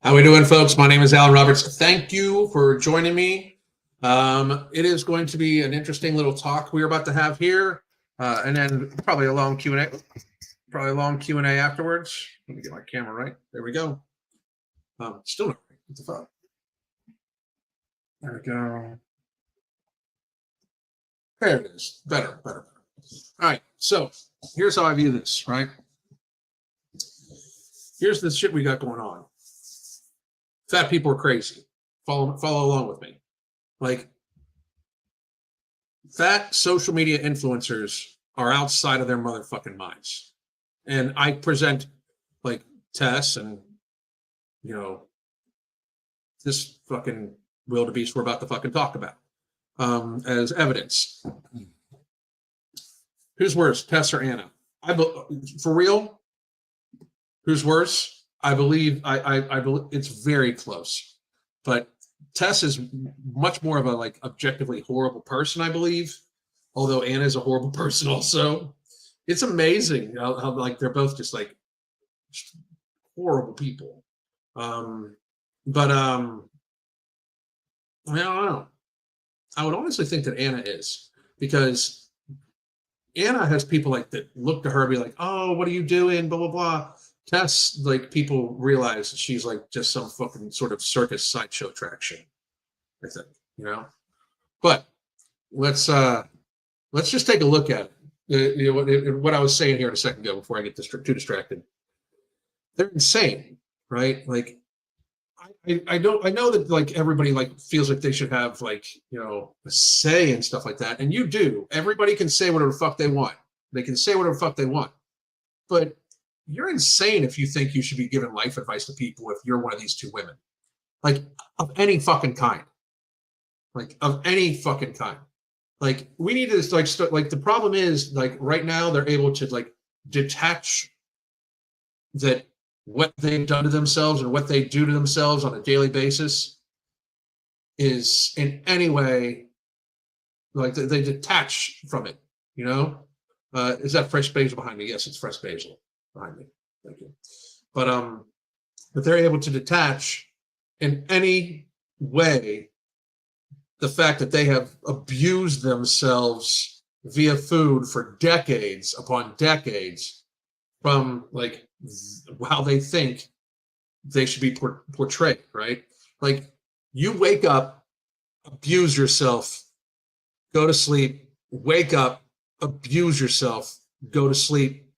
How we doing, folks? My name is Alan Roberts. Thank you for joining me. It is going to be an interesting little talk we're about to have here, and then probably a long Q&A. Probably a long Q&A afterwards. Let me get my camera right. There we go. Still not right. What the fuck? There we go. There it is. Better. All right. So here's how I view this. Right. Here's the shit we got going on. Fat people are crazy. Follow along with me. Like, fat social media influencers are outside of their motherfucking minds. And I present like Tess and, this fucking wildebeest we're about to fucking talk about as evidence. Who's worse, Tess or Anna? For real, who's worse? I believe it's very close, but Tess is much more of a like objectively horrible person, I believe. Although Anna is a horrible person also. It's amazing how like they're both just like horrible people. But I don't know. I would honestly think that Anna is, because Anna has people like that look to her and be like, "Oh, what are you doing?" Blah blah blah. Tess, like, people realize that she's like just some fucking sort of circus sideshow attraction, I think, But let's just take a look at it. What I was saying here a second ago before I get too distracted. They're insane, right? Like, I know that like everybody like feels like they should have like a say and stuff like that, and you do. Everybody can say whatever the fuck they want. They can say whatever the fuck they want, but you're insane if you think you should be giving life advice to people if you're one of these two women, like of any fucking kind, like we need to like the problem is like right now they're able to like detach that what they've done to themselves and what they do to themselves on a daily basis is in any way like they detach from it. Is that fresh basil behind me? Yes, it's fresh basil behind me. Thank you. But they're able to detach in any way the fact that they have abused themselves via food for decades upon decades from like how they think they should be portrayed, right? Like, you wake up, abuse yourself, go to sleep, wake up, abuse yourself, go to sleep,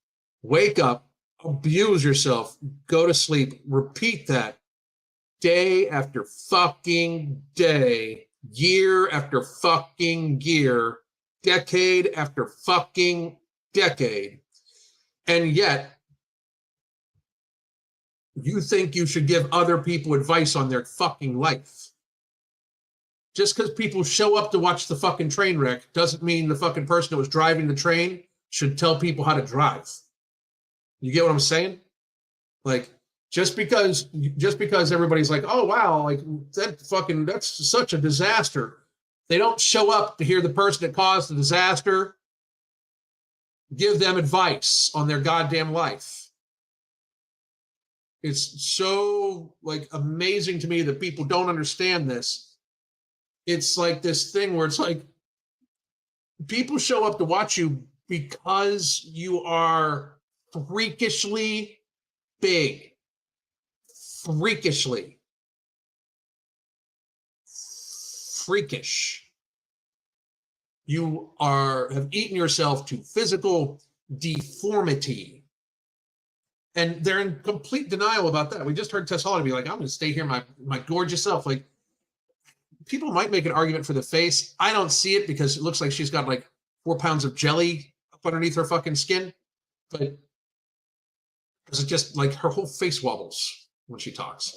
wake up, abuse yourself, go to sleep, repeat that day after fucking day, year after fucking year, decade after fucking decade. And yet, you think you should give other people advice on their fucking life. Just because people show up to watch the fucking train wreck doesn't mean the fucking person that was driving the train should tell people how to drive. You get what I'm saying? Like, just because everybody's like, "Oh wow, like that's such a disaster," they don't show up to hear the person that caused the disaster give them advice on their goddamn life. It's so like amazing to me that people don't understand this. It's like this thing where it's like people show up to watch you because you are freakishly big. Freakishly. Freakish. You have eaten yourself to physical deformity. And they're in complete denial about that. We just heard Tess Holliday be like, "I'm going to stay here, my gorgeous self." Like, people might make an argument for the face. I don't see it because it looks like she's got like 4 pounds of jelly up underneath her fucking skin. But because it just like her whole face wobbles when she talks.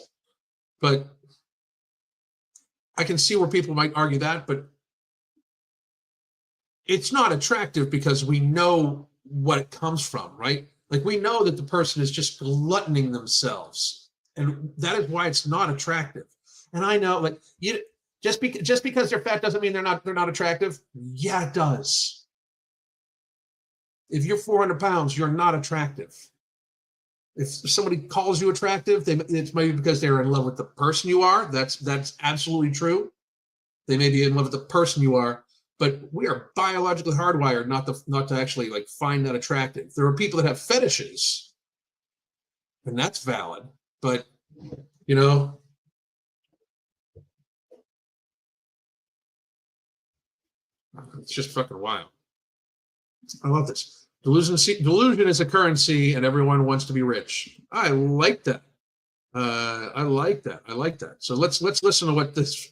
But I can see where people might argue that, but it's not attractive because we know what it comes from, right? Like, we know that the person is just gluttoning themselves, and that is why it's not attractive. And I know, like, just because they're fat doesn't mean they're not attractive. Yeah, it does. If you're 400 pounds, you're not attractive. If somebody calls you attractive, it's maybe because they're in love with the person you are. That's absolutely true. They may be in love with the person you are, but we are biologically hardwired not to actually like find that attractive. There are people that have fetishes, and that's valid. But you know, it's just fucking wild. I love this. Delusion is a currency, and everyone wants to be rich. I like that. I like that. I like that. So let's listen to what this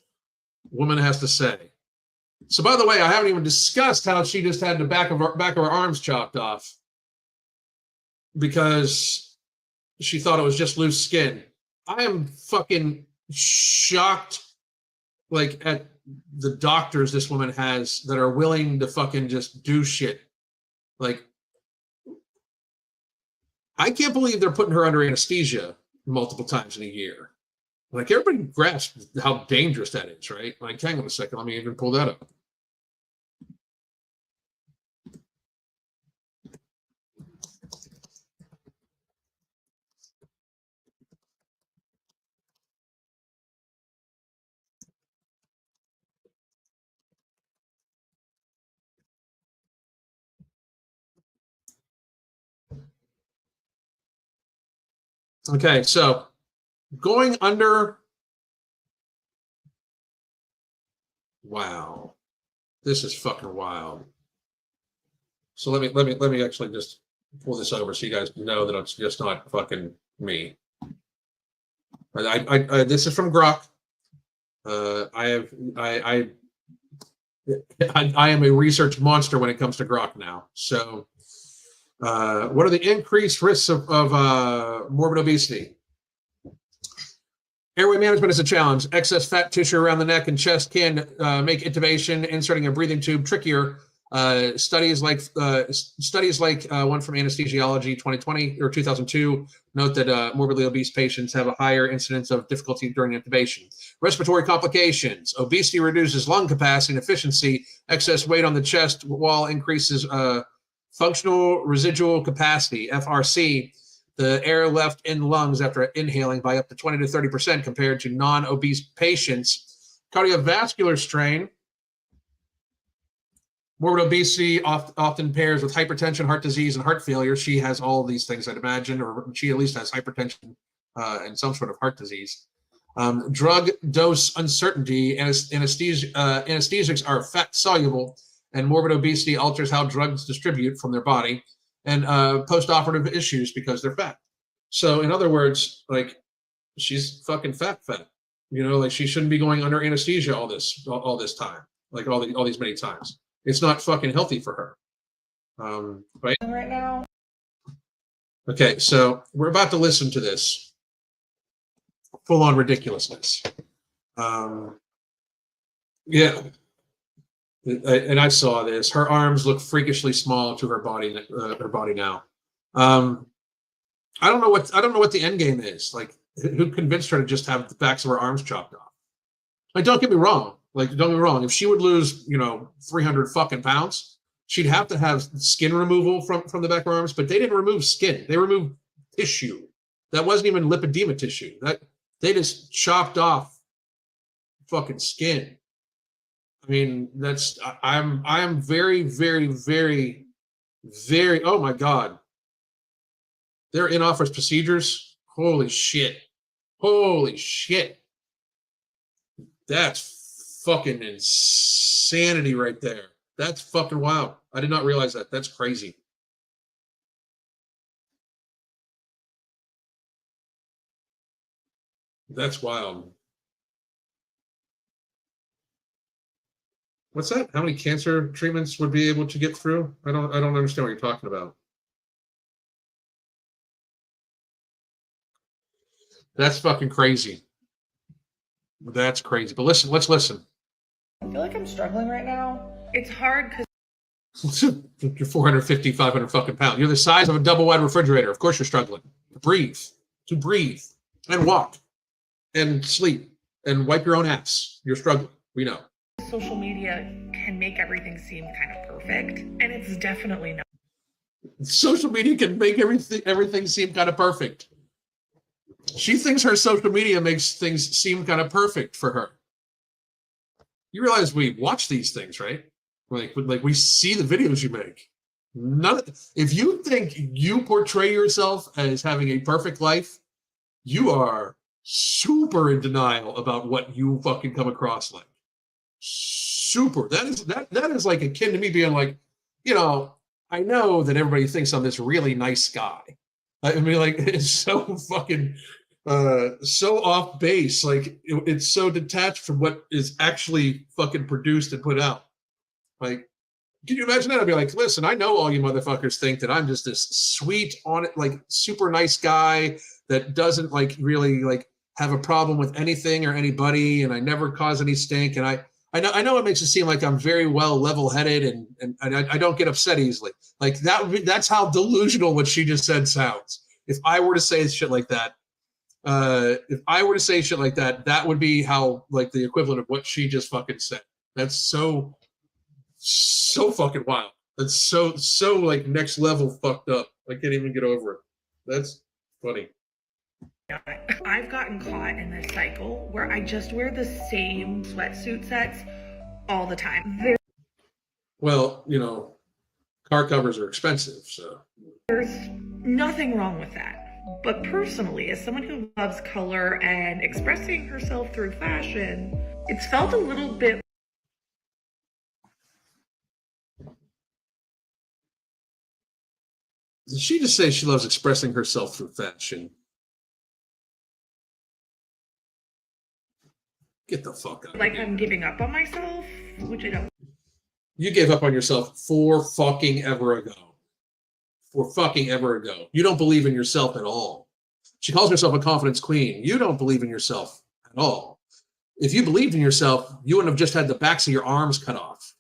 woman has to say. So, by the way, I haven't even discussed how she just had the back of her arms chopped off because she thought it was just loose skin. I am fucking shocked, like, at the doctors this woman has that are willing to fucking just do shit. Like, I can't believe they're putting her under anesthesia multiple times in a year. Like, everybody grasps how dangerous that is, right? Like, hang on a second, let me even pull that up. Okay, so going under. Wow, this is fucking wild. So let me actually just pull this over so you guys know that it's just not fucking me. This is from Grok. I am a research monster when it comes to Grok now. So, what are the increased risks of morbid obesity? Airway management is a challenge. Excess fat tissue around the neck and chest can make intubation, inserting a breathing tube trickier. Studies like one from Anesthesiology 2020 or 2002 note that morbidly obese patients have a higher incidence of difficulty during intubation. Respiratory complications. Obesity reduces lung capacity and efficiency. Excess weight on the chest wall increases functional residual capacity, FRC, the air left in lungs after inhaling, by up to 20 to 30% compared to non-obese patients. Cardiovascular strain. Morbid obesity often pairs with hypertension, heart disease, and heart failure. She has all of these things, I'd imagine, or she at least has hypertension and some sort of heart disease. Drug dose uncertainty. Anesthesics are fat soluble, and morbid obesity alters how drugs distribute from their body, and post-operative issues because they're fat. So, in other words, like, she's fucking fat. You know, like, she shouldn't be going under anesthesia all this time, like all these many times. It's not fucking healthy for her. Right now. Okay, so we're about to listen to this full-on ridiculousness. Yeah, and I saw this. Her arms look freakishly small to her body now. I don't know what the end game is. Like, who convinced her to just have the backs of her arms chopped off? Like, don't get me wrong. If she would lose, 300 fucking pounds, she'd have to have skin removal from the back of her arms. But they didn't remove skin; they removed tissue. That wasn't even lipedema tissue. That they just chopped off fucking skin. I mean, I'm very, very, very, very. Oh my God, they're in-office procedures. Holy shit! That's fucking insanity right there. That's fucking wild. I did not realize that. That's crazy. That's wild. What's that? How many cancer treatments would be able to get through? I don't understand what you're talking about. That's fucking crazy. That's crazy. But listen, let's listen. I feel like I'm struggling right now. It's hard because you're 450, 500 fucking pounds. You're the size of a double wide refrigerator. Of course you're struggling. To breathe and walk and sleep and wipe your own ass. You're struggling. We know. Social media can make everything seem kind of perfect, and it's definitely not. Social media can make everything seem kind of perfect. She thinks her social media makes things seem kind of perfect for her. You realize we watch these things, right? Like we see the videos you make. If you think you portray yourself as having a perfect life, you are super in denial about what you fucking come across like. Super. That is like akin to me being like, you know, I know that everybody thinks I'm this really nice guy. I mean, like, it's so fucking so off base. Like it's so detached from what is actually fucking produced and put out. Like, can you imagine that? I'd be like, listen, I know all you motherfuckers think that I'm just this sweet, on it, like super nice guy that doesn't like really like have a problem with anything or anybody, and I never cause any stink. And I know it makes it seem like I'm very well level-headed and I don't get upset easily. Like that's how delusional what she just said sounds. If I were to say shit like that, that would be how like the equivalent of what she just fucking said. That's so fucking wild. That's so like next level fucked up. I can't even get over it. That's funny. I've gotten caught in this cycle where I just wear the same sweatsuit sets all the time. Well, you know, car covers are expensive, so There's nothing wrong with that. But personally, as someone who loves color and expressing herself through fashion, it's felt a little bit. did she just say she loves expressing herself through fashion? Get the fuck out. Like I'm giving up on myself, which I don't. You gave up on yourself for fucking ever ago. You don't believe in yourself at all. She calls herself a confidence queen. You don't believe in yourself at all. If you believed in yourself, you wouldn't have just had the backs of your arms cut off.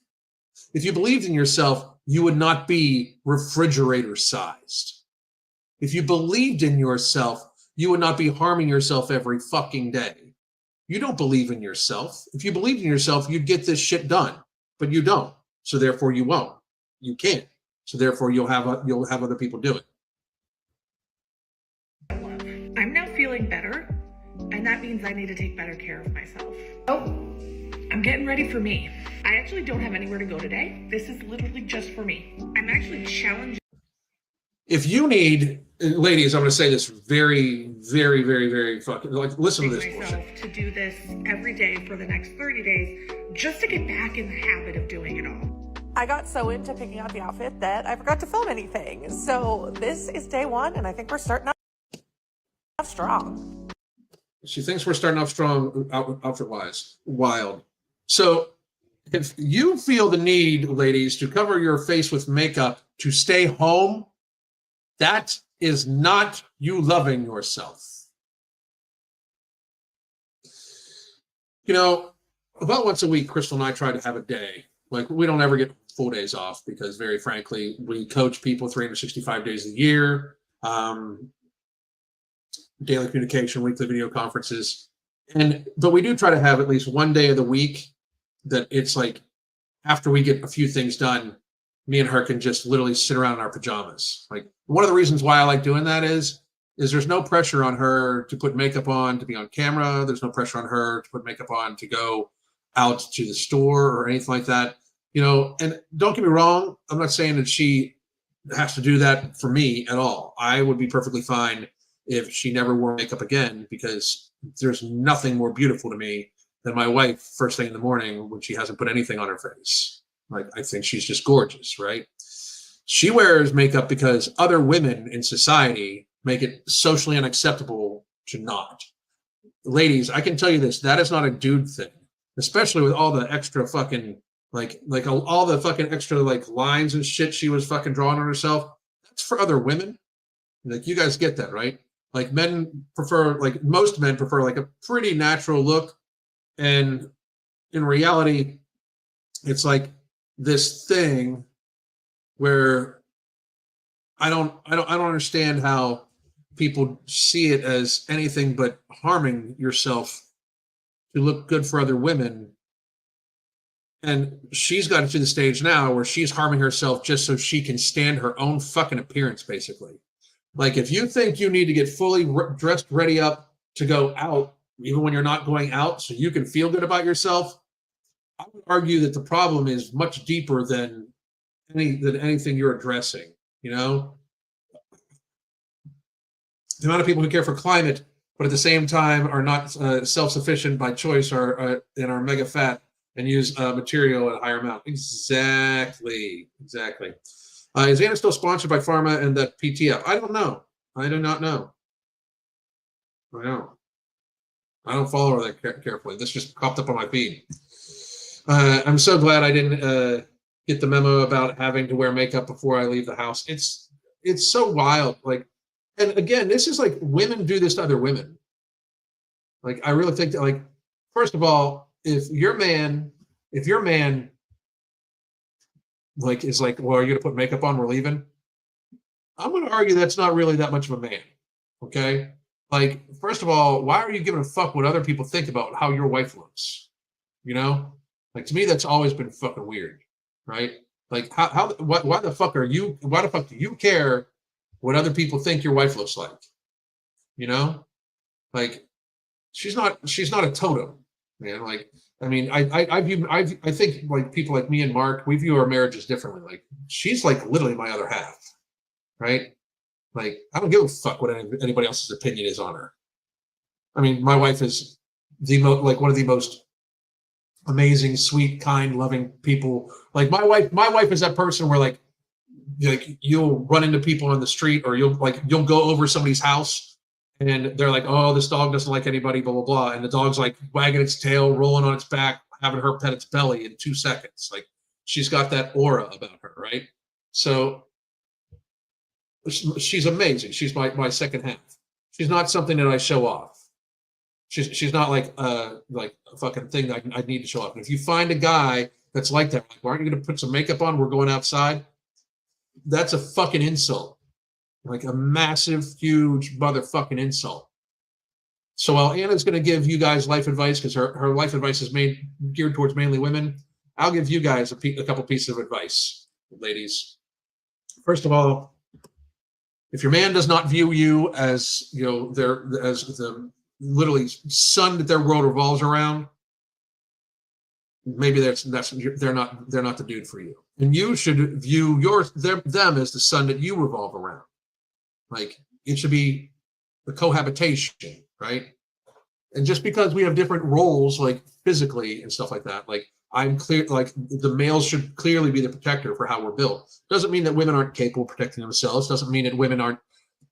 If you believed in yourself, you would not be refrigerator sized. If you believed in yourself, you would not be harming yourself every fucking day. You don't believe in yourself. If you believed in yourself, you'd get this shit done, but you don't. So therefore you won't. You can't. So therefore you'll have other people do it. I'm now feeling better, and that means I need to take better care of myself. Oh, I'm getting ready for me. I actually don't have anywhere to go today. This is literally just for me. I'm actually challenging. If you need, ladies, I'm going to say this very, very, very, very fucking, like, listen to this bullshit. To do this every day for the next 30 days, just to get back in the habit of doing it all. I got so into picking out the outfit that I forgot to film anything. So this is day one, and I think we're starting off strong. She thinks we're starting off strong outfit-wise. Wild. So if you feel the need, ladies, to cover your face with makeup to stay home, that is not you loving yourself. You know, about once a week, Crystal and I try to have a day. Like, we don't ever get full days off because, very frankly, we coach people 365 days a year, daily communication, weekly video conferences. But we do try to have at least one day of the week that it's like, after we get a few things done, me and her can just literally sit around in our pajamas. Like, one of the reasons why I like doing that is there's no pressure on her to put makeup on to be on camera. There's no pressure on her to put makeup on to go out to the store or anything like that. You know, and don't get me wrong, I'm not saying that she has to do that for me at all. I would be perfectly fine if she never wore makeup again, because there's nothing more beautiful to me than my wife first thing in the morning when she hasn't put anything on her face. Like, I think she's just gorgeous, right? She wears makeup because other women in society make it socially unacceptable to not. Ladies, I can tell you this, that is not a dude thing, especially with all the extra fucking, like all the fucking extra like lines and shit she was fucking drawing on herself. That's for other women. Like, you guys get that, right? Like, men prefer, like most men prefer like a pretty natural look. And in reality, it's like this thing where I don't understand how people see it as anything but harming yourself to look good for other women And she's gotten to the stage now where she's harming herself just so she can stand her own fucking appearance, basically. Like, if you think you need to get fully dressed, ready up to go out, even when you're not going out, so you can feel good about yourself, I would argue that the problem is much deeper than anything you're addressing. You know, the amount of people who care for climate, but at the same time are not self-sufficient by choice, and are mega fat and use material at a higher amount. Exactly. Is Anna still sponsored by Pharma and that PTF? I don't know. I do not know. I don't follow her that carefully. This just popped up on my feed. I'm so glad I didn't get the memo about having to wear makeup before I leave the house. It's so wild. Like, and again, this is like women do this to other women. Like, I really think that, like, first of all, if your man like is like, well, are you gonna put makeup on? We're leaving. I'm gonna argue that's not really that much of a man. Okay. Like, first of all, why are you giving a fuck what other people think about how your wife looks? You know, like, to me, that's always been fucking weird, right? Like, why the fuck do you care what other people think your wife looks like? You know, like, she's not a totem, man. Like, I mean, I think, like, people like me and Mark, we view our marriages differently. Like, she's like literally my other half, right? Like, I don't give a fuck what anybody else's opinion is on her. I mean, my wife is one of the most amazing, sweet, kind, loving people. Like, my wife is that person where like you'll run into people on the street, or you'll go over somebody's house and they're like, oh, this dog doesn't like anybody, blah, blah, blah. And the dog's like wagging its tail, rolling on its back, having her pet its belly in 2 seconds. Like, she's got that aura about her, right? So she's amazing. She's my second half. She's not something that I show off. She's not like a fucking thing that I need to show off. And if you find a guy that's like that, like, well, aren't you going to put some makeup on? We're going outside. That's a fucking insult. Like, a massive, huge motherfucking insult. So while Anna's going to give you guys life advice, because her life advice is geared towards mainly women, I'll give you guys a couple pieces of advice, ladies. First of all, if your man does not view you as, you know, as the literally sun that their world revolves around, maybe they're not the dude for you. And you should view them as the sun that you revolve around. Like, it should be the cohabitation, right? And just because we have different roles, like physically and stuff like that, like, I'm clear, like, the males should clearly be the protector for how we're built. Doesn't mean that women aren't capable of protecting themselves. Doesn't mean that women aren't,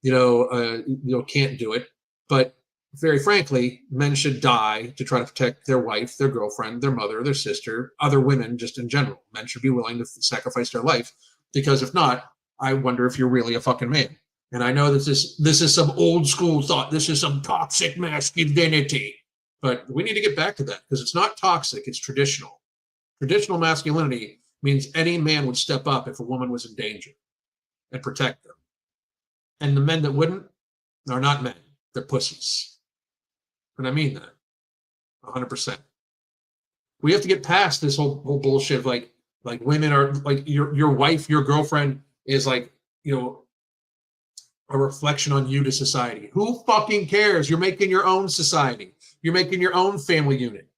can't do it. But very frankly, men should die to try to protect their wife, their girlfriend, their mother, their sister, other women, just in general. Men should be willing to sacrifice their life, because if not, I wonder if you're really a fucking man. And I know that this is some old school thought. This is some toxic masculinity. But we need to get back to that, because it's not toxic, it's traditional. Traditional masculinity means any man would step up if a woman was in danger and protect them. And the men that wouldn't are not men. They're pussies. And I mean that 100%. We have to get past this whole bullshit of like women are like your wife, your girlfriend is like, a reflection on you to society. Who fucking cares? You're making your own society. You're making your own family unit.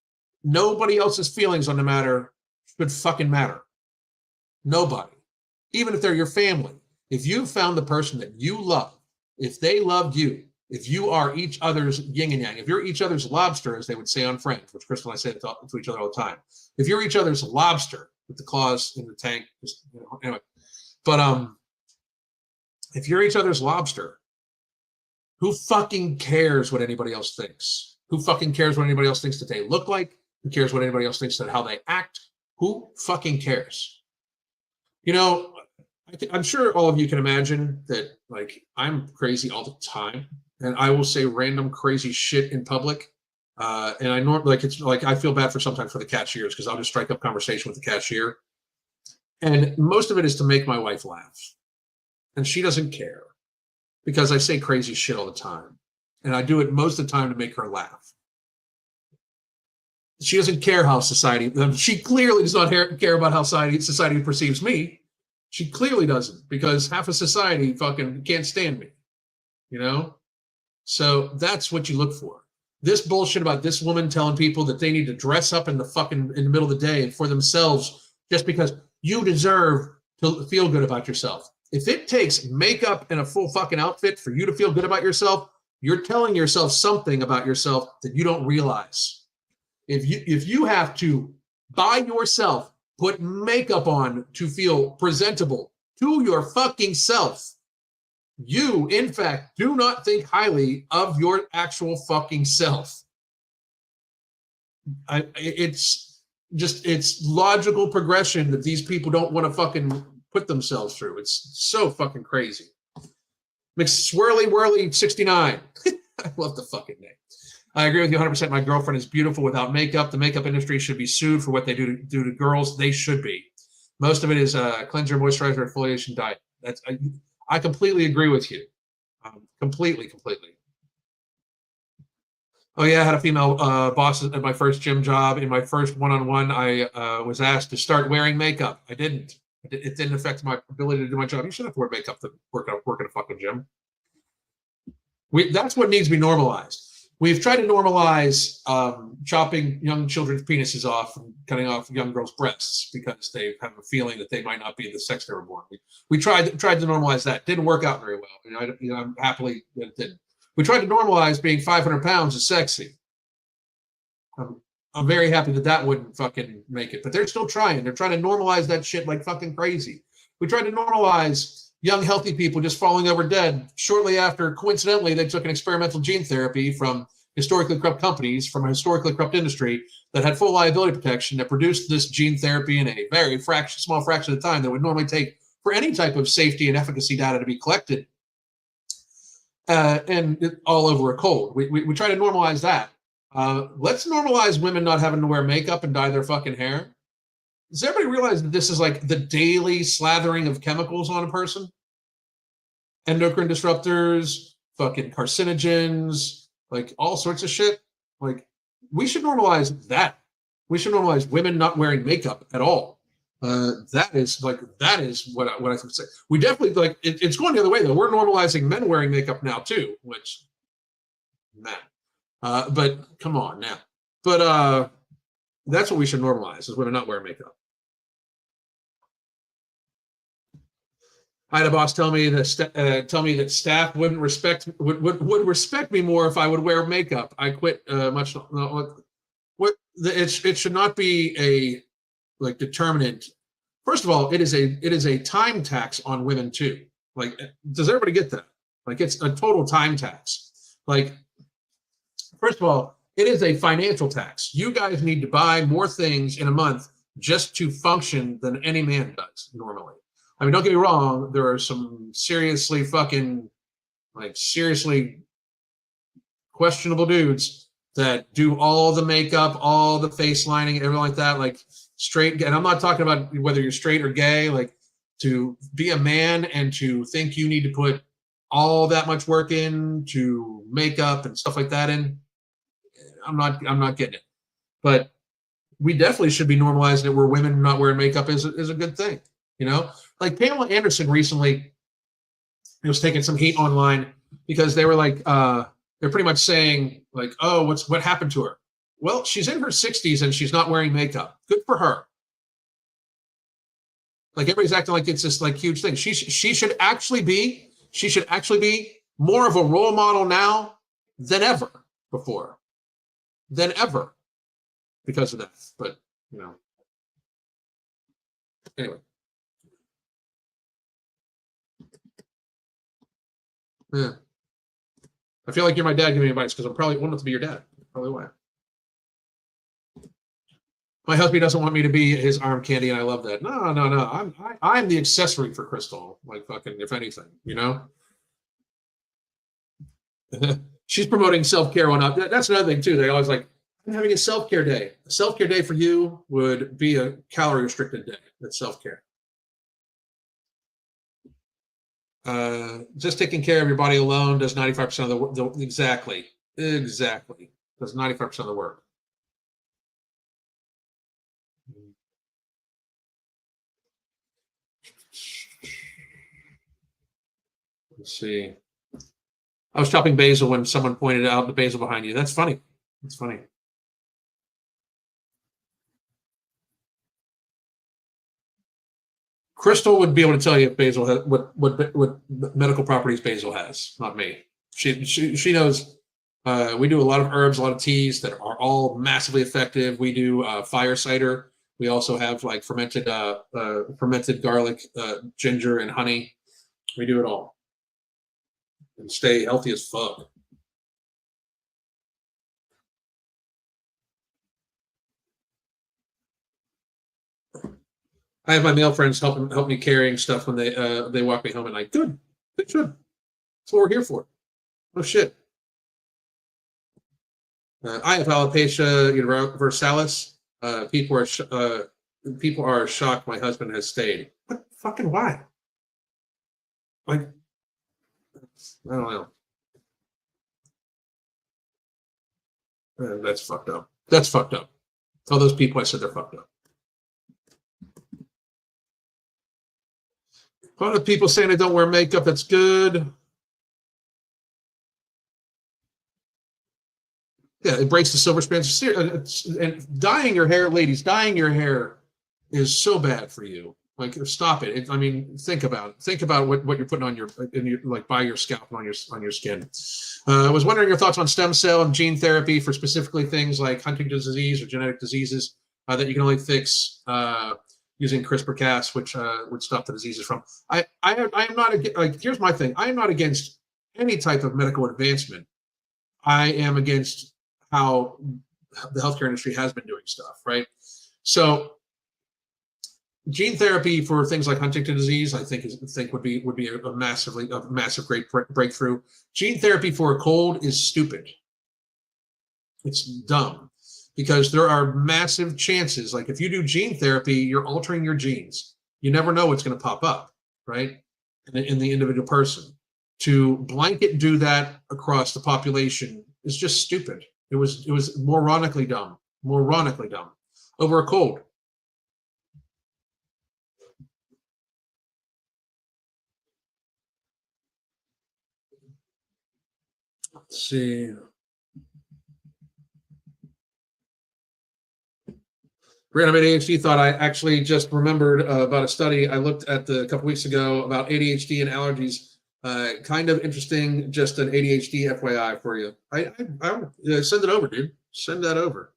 Nobody else's feelings on the matter should fucking matter. Nobody. Even if they're your family. If you found the person that you love, if they loved you, if you are each other's yin and yang, if you're each other's lobster, as they would say on Friends, which Crystal and I say to each other all the time. If you're each other's lobster with the claws in the tank, anyway. But if you're each other's lobster, who fucking cares what anybody else thinks? Who fucking cares what anybody else thinks that they look like? Who cares what anybody else thinks that how they act? Who fucking cares? I'm sure all of you can imagine that, like, I'm crazy all the time, and I will say random crazy shit in public. And I normally, I feel bad sometimes for the cashiers, because I'll just strike up conversation with the cashier, and most of it is to make my wife laugh. And she doesn't care, because I say crazy shit all the time. And I do it most of the time to make her laugh. She doesn't care how society, she clearly does not care about how society perceives me. She clearly doesn't, because half of society fucking can't stand me, you know? So that's what you look for. This bullshit about this woman telling people that they need to dress up in the middle of the day for themselves just because you deserve to feel good about yourself. If it takes makeup and a full fucking outfit for you to feel good about yourself, you're telling yourself something about yourself that you don't realize. If you have to, by yourself, put makeup on to feel presentable to your fucking self, you, in fact, do not think highly of your actual fucking self. It's logical progression that these people don't want to fucking put themselves through. It's so fucking crazy. McSwirly Whirly 69. I love the fucking name. I agree with you 100%. My girlfriend is beautiful without makeup. The makeup industry should be sued for what they do to girls. They should be. Most of it is cleanser, moisturizer, exfoliation, diet. I completely agree with you. Completely. Oh yeah, I had a female boss at my first gym job. In my first one-on-one, I was asked to start wearing makeup. I didn't. It didn't affect my ability to do my job. You shouldn't have to wear makeup to work at a fucking gym. That's what needs to be normalized. We've tried to normalize chopping young children's penises off and cutting off young girls' breasts because they have a feeling that they might not be the sex they were born. We tried to normalize that. Didn't work out very well. I'm happily that it didn't. We tried to normalize being 500 pounds is sexy. I'm very happy that wouldn't fucking make it. But they're still trying. They're trying to normalize that shit like fucking crazy. We tried to normalize young, healthy people just falling over dead shortly after, coincidentally, they took an experimental gene therapy from historically corrupt companies, from a historically corrupt industry that had full liability protection that produced this gene therapy in a very small fraction of the time that would normally take for any type of safety and efficacy data to be collected. And all over a cold. We try to normalize that. Let's normalize women not having to wear makeup and dye their fucking hair. Does everybody realize that this is like the daily slathering of chemicals on a person? Endocrine disruptors, fucking carcinogens, like all sorts of shit. Like, we should normalize that. We should normalize women not wearing makeup at all. That is what I think. We definitely, like, it's going the other way though. We're normalizing men wearing makeup now too, which, man. But come on now. But that's what we should normalize, is women not wearing makeup. I had a boss tell me that staff wouldn't respect would respect me more if I would wear makeup. I quit it should not be a determinant. First of all, it is a time tax on women too. Like, does everybody get that? Like, it's a total time tax. Like, first of all, it is a financial tax. You guys need to buy more things in a month just to function than any man does normally. I mean, don't get me wrong, there are some seriously questionable dudes that do all the makeup, all the face lining, everything like that, like straight. And I'm not talking about whether you're straight or gay, like, to be a man and to think you need to put all that much work into makeup and stuff like that in. I'm not getting it. But we definitely should be normalizing it where women not wearing makeup is a good thing. You know, like Pamela Anderson recently was taking some heat online because they were like, they're pretty much saying like, oh, what happened to her? Well, she's in her 60s and she's not wearing makeup. Good for her. Like, everybody's acting like it's this like huge thing. She should actually be more of a role model now than ever before. Than ever because of that. But, you know, anyway. Yeah. I feel like you're my dad giving me advice because I'm probably wanting to be your dad. Probably why. My husband doesn't want me to be his arm candy, and I love that. No. I'm the accessory for Crystal. Like, fucking, if anything, you know. She's promoting self-care on up. That's another thing too. They always like, I'm having a self-care day. A self-care day for you would be a calorie restricted day. That's self-care. Just taking care of your body alone does 95% of the work. Exactly. Does 95% of the work. Let's see. I was chopping basil when someone pointed out the basil behind you. That's funny. That's funny. Crystal would be able to tell you if basil has what medical properties basil has, not me. She knows. We do a lot of herbs, a lot of teas that are all massively effective. We do fire cider. We also have like fermented garlic, ginger, and honey. We do it all and stay healthy as fuck. I have my male friends help me carrying stuff when they walk me home at night. Good, they should. That's what we're here for. No shit. I have alopecia universalis. People are shocked my husband has stayed. What fucking why? Like, I don't know. That's fucked up. That's fucked up. All those people I said they're fucked up. A lot of people saying I don't wear makeup. That's good. Yeah, embrace the silver strands. And dyeing your hair, ladies, dyeing your hair is so bad for you. Like, stop it. I mean, think about it. Think about what you're putting on your like by your scalp and on your skin. I was wondering your thoughts on stem cell and gene therapy for specifically things like Huntington's disease or genetic diseases that you can only fix using CRISPR-Cas, which would stop the diseases from. I am not like. Here's my thing. I am not against any type of medical advancement. I am against how the healthcare industry has been doing stuff, right? So gene therapy for things like Huntington's disease, I think would be a massive great breakthrough. Gene therapy for a cold is stupid. It's dumb because there are massive chances. Like if you do gene therapy, you're altering your genes. You never know what's going to pop up, right? In the individual person. To blanket do that across the population is just stupid. It was moronically dumb. Moronically dumb. Over a cold. Let's see. Random ADHD thought I actually just remembered about a study I looked at a couple weeks ago about ADHD and allergies. Kind of interesting, just an ADHD FYI for you. I send it over, dude. Send that over.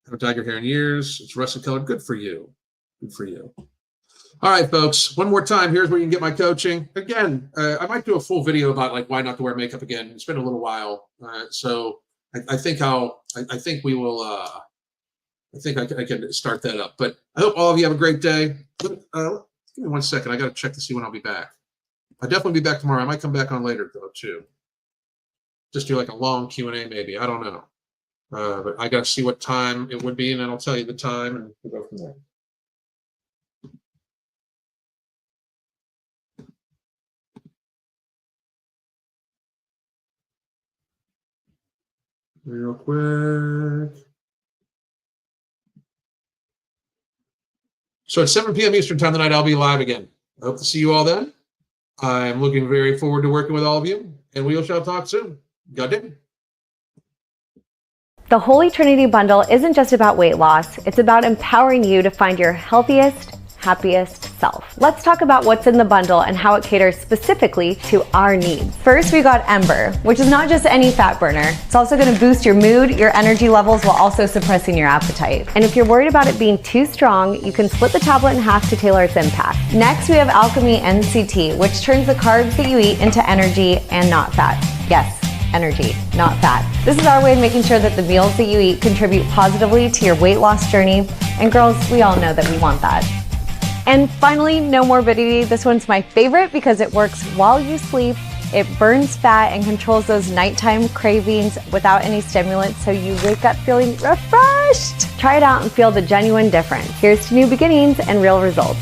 Haven't dyed your hair in years. It's russet colored. Good for you. Good for you. All right, folks. One more time. Here's where you can get my coaching. Again, I might do a full video about like why not to wear makeup again. It's been a little while, so I think we will. I think I can start that up. But I hope all of you have a great day. Give me 1 second. I got to check to see when I'll be back. I'll definitely be back tomorrow. I might come back on later though too. Just do like a long Q&A maybe. I don't know. But I got to see what time it would be, and then I'll tell you the time, and we'll go from there. Real quick. So at 7 p.m. Eastern time tonight, I'll be live again. I hope to see you all then. I'm looking very forward to working with all of you, and we shall talk soon. God damn. The Holy Trinity Bundle isn't just about weight loss, it's about empowering you to find your healthiest, happiest self. Let's talk about what's in the bundle and how it caters specifically to our needs. First, we got Ember, which is not just any fat burner. It's also going to boost your mood, your energy levels, while also suppressing your appetite. And if you're worried about it being too strong, you can split the tablet in half to tailor its impact. Next, we have Alchemy NCT, which turns the carbs that you eat into energy and not fat. Yes, energy, not fat. This is our way of making sure that the meals that you eat contribute positively to your weight loss journey. And girls, we all know that we want that. And finally, no morbidity. This one's my favorite because it works while you sleep. It burns fat and controls those nighttime cravings without any stimulants, so you wake up feeling refreshed. Try it out and feel the genuine difference. Here's to new beginnings and real results.